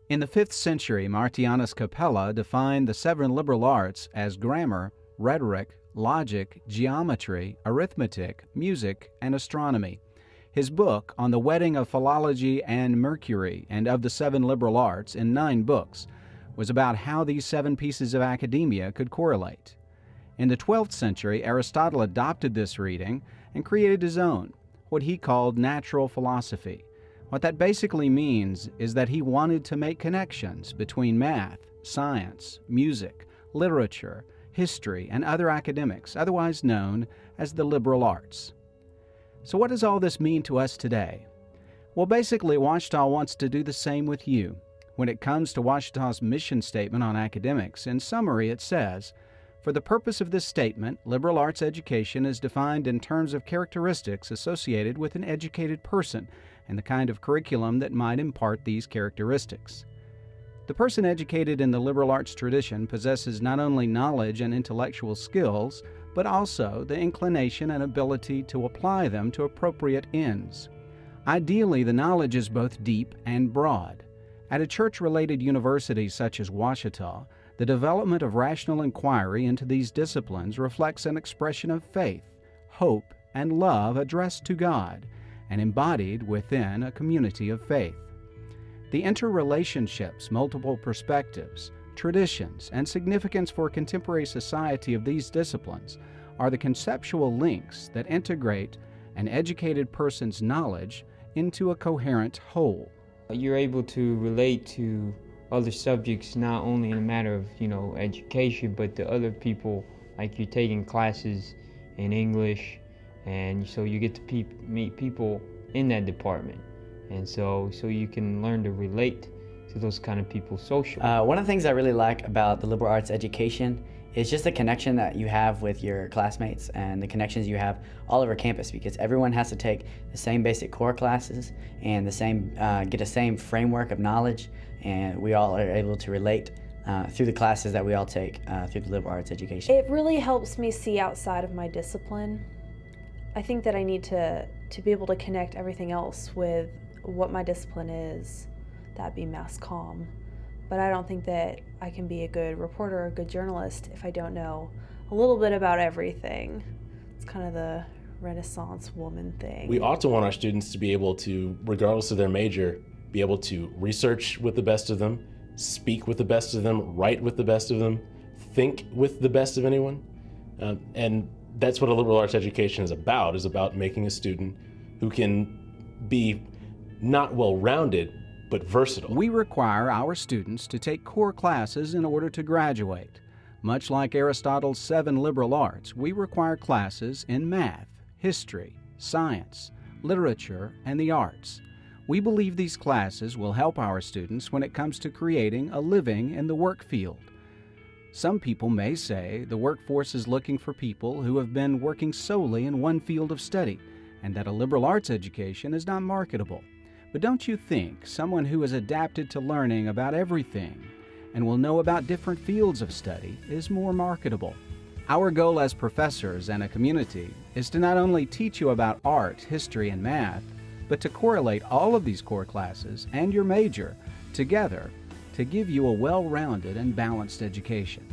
In the 5th century, Martianus Capella defined the 7 liberal arts as grammar, rhetoric, logic, geometry, arithmetic, music, and astronomy. His book on the wedding of philology and Mercury and of the 7 liberal arts in 9 books was about how these 7 pieces of academia could correlate. In the 12th century, Aristotle adopted this reading and created his own, what he called natural philosophy. What that basically means is that he wanted to make connections between math, science, music, literature, history, and other academics, otherwise known as the liberal arts. So what does all this mean to us today? Well, basically, Ouachita wants to do the same with you. When it comes to Ouachita's mission statement on academics, in summary it says, "For the purpose of this statement, liberal arts education is defined in terms of characteristics associated with an educated person and the kind of curriculum that might impart these characteristics." The person educated in the liberal arts tradition possesses not only knowledge and intellectual skills, but also the inclination and ability to apply them to appropriate ends. Ideally, the knowledge is both deep and broad. At a church-related university such as Ouachita, the development of rational inquiry into these disciplines reflects an expression of faith, hope, and love addressed to God and embodied within a community of faith. The interrelationships, multiple perspectives, traditions, and significance for contemporary society of these disciplines are the conceptual links that integrate an educated person's knowledge into a coherent whole. You're able to relate to other subjects not only in a matter of, education, but to other people, like you're taking classes in English, and so you get to meet people in that department. And so you can learn to relate to those kind of people socially. One of the things I really like about the liberal arts education is just the connection that you have with your classmates and the connections you have all over campus, because everyone has to take the same basic core classes and get the same framework of knowledge, and we all are able to relate through the classes that we all take through the liberal arts education. It really helps me see outside of my discipline. I think that I need to be able to connect everything else with what my discipline is, that be mass comm. But I don't think that I can be a good reporter or a good journalist if I don't know a little bit about everything. It's kind of the Renaissance woman thing. We ought to want our students to be able to, regardless of their major, be able to research with the best of them, speak with the best of them, write with the best of them, think with the best of anyone. And that's what a liberal arts education is about making a student who can be not well-rounded, but versatile. We require our students to take core classes in order to graduate. Much like Aristotle's 7 liberal arts, we require classes in math, history, science, literature, and the arts. We believe these classes will help our students when it comes to creating a living in the work field. Some people may say the workforce is looking for people who have been working solely in one field of study, and that a liberal arts education is not marketable. But don't you think someone who is adapted to learning about everything and will know about different fields of study is more marketable? Our goal as professors and a community is to not only teach you about art, history, and math, but to correlate all of these core classes and your major together to give you a well-rounded and balanced education.